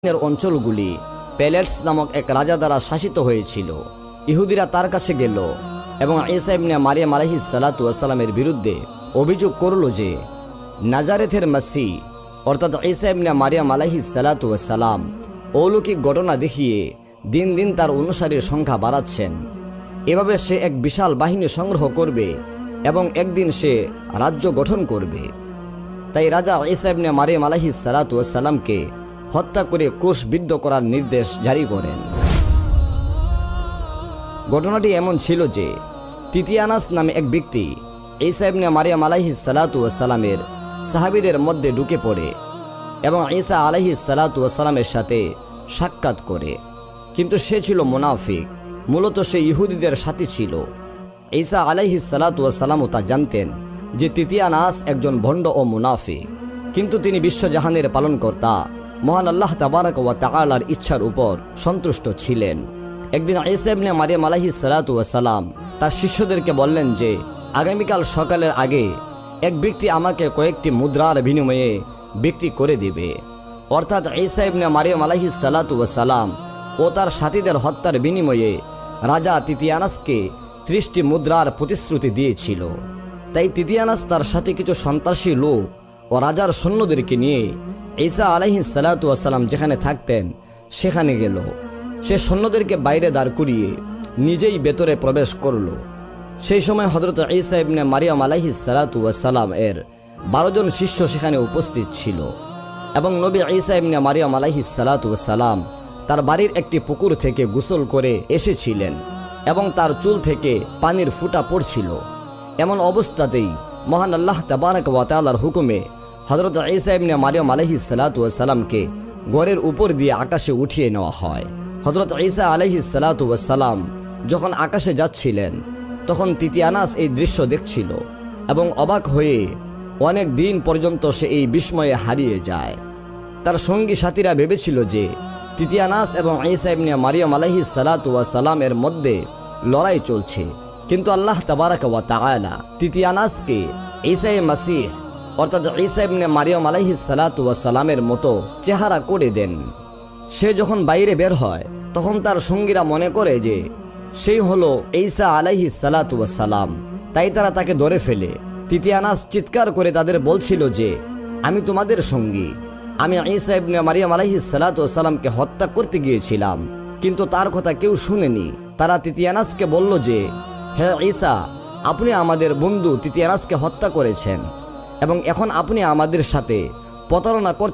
এর অঞ্চলগুলি প্যালেটস নামক এক রাজা দ্বারা শাসিত হয়েছিল। ইহুদিরা তার কাছে গেল এবং ঈসা ইবনে মারিয়াম আলাইহিস সালাতু ওয়াস সালামের বিরুদ্ধে অভিযোগ করল যে নাজারেথের মাসিহ অর্থাৎ ঈসা ইবনে মারিয়াম আলাইহিস সালাতু ওয়াস সালাম অলৌকিক ঘটনা দেখিয়ে দিন দিন তার অনুসারীর সংখ্যা বাড়াচ্ছেন। এভাবে সে এক বিশাল বাহিনী সংগ্রহ করবে এবং একদিন সে রাজ্য গঠন করবে। তাই রাজা ঈসা ইবনে মারিয়াম আলাইহিস সালাতু ওয়াস সালামকে হত্যা করে ক্রুশবিদ্ধ করার নির্দেশ জারি করেন। ঘটনাটি এমন ছিল যে তিতিয়ানাস নামে এক ব্যক্তি ঈসা ইবনে মারিয়াম আলাইহিস সালাতু ওয়াস সালামের সাহাবীদের মধ্যে ঢুকে পড়ে এবং ঈসা আলাইহিস সালাতু ওয়াস সালামের সাথে সাক্ষাৎ করে, কিন্তু সে ছিল মুনাফিক। মূলত সে ইহুদিদের সাথী ছিল। ঈসা আলাইহিস সালাতু ওয়াস সালামও তা জানতেন যে তিতিয়ানাস একজন ভণ্ড ও মুনাফিক, কিন্তু তিনি বিশ্বজাহানের পালনকর্তা মহান আল্লাহ তাবারাক ওয়া তাআলার ইচ্ছার উপর সন্তুষ্ট ছিলেন। একদিন ঈসা ইবনে মারিয়াম আলাইহিস সালাতু ওয়াস সালাম তার শিষ্যদেরকে বললেন যে আগামীকাল সকালের আগে এক ব্যক্তি আমাকে কয়েকটি মুদ্রার বিনিময়ে বিক্রি করে দিবে। অর্থাৎ ঈসা ইবনে মারিয়াম আলাইহিস সালাতু ওয়াস সালাম ও তার সাথীদের হত্যার বিনিময়ে রাজা তিতিয়ানাসকে 30টি মুদ্রার প্রতিশ্রুতি দিয়েছিল। তাই তিতিয়ানাস তার সাথে কিছু সন্ত্রাসী লোক ও রাজার সৈন্যদেরকে নিয়ে ঈসা আলাইহিস সালাতু ওয়াস সালাম যেখানে থাকতেন সেখানে গেল। সে সৈন্যদেরকে বাইরে দাঁড় করিয়ে নিজেই ভেতরে প্রবেশ করল। সেই সময় হযরত ঈসা ইবনে মারিয়াম আলাইহিস সালাতু ওয়াস সালাম এর 12 জন শিষ্য সেখানে উপস্থিত ছিল এবং নবী ঈসা ইবনে মারিয়াম আলাইহিস সালাতু ওয়াস সালাম তার বাড়ির একটি পুকুর থেকে গোসল করে এসেছিলেন এবং তার চুল থেকে পানির ফুঁটা পড়ছিল। এমন অবস্থাতেই মহান আল্লাহ তাবারাক ওয়া তাআলার হুকুমে হযরত ঈসা ইবনে মারিয়াম আলাইহিস সালাতু ওয়াস সালামকে ঘরের উপর দিয়ে আকাশে উঠিয়ে নেওয়া হয়। হযরত ঈসা আলাইহিস সালাতু ওয়াস সালাম যখন আকাশে যাচ্ছিলেন তখন তিতিয়ানাস এই দৃশ্য দেখছিল এবং অবাক হয়ে অনেক দিন পর্যন্ত সে এই বিস্ময়ে হারিয়ে যায়। তার সঙ্গী সাথীরা ভেবেছিল যে তিতিয়ানাস এবং ঈসা ইবনে মারিয়াম আলাইহিস সালাতু ওয়াস সালামের মধ্যে লড়াই চলছে, কিন্তু আল্লাহ তাবারাক ওয়া তাআলা তিতিয়ানাসকে ঈসা মাসিহ অর্থাৎ ঈসা ইবনে মারিয়াম আলাইহিস সালাতু ওয়াস সালামের মতো চেহারা করে দেন। সে যখন বাইরে বের হয় তখন তার সঙ্গীরা মনে করে যে সেই হলো ঈসা আলাইহিস সালাতু ওয়াস সালাম, তাই তারা তাকে ধরে ফেলে। তিতিয়ানাস চিৎকার করে তাদের বলছিল যে আমি তোমাদের সঙ্গী, আমি ঈসা ইবনে মারিয়াম আলাইহিস সালাতু ওয়াস সালামকে হত্যা করতে গিয়েছিলাম, কিন্তু তার কথা কেউ শুনেনি। তারা তিতিয়ানাসকে বলল যে হে ঈসা, আপনি আমাদের বন্ধু তিতিয়ানাসকে হত্যা করেছেন এবং এখন আপনি আমাদের সাথে প্রতারণা করতে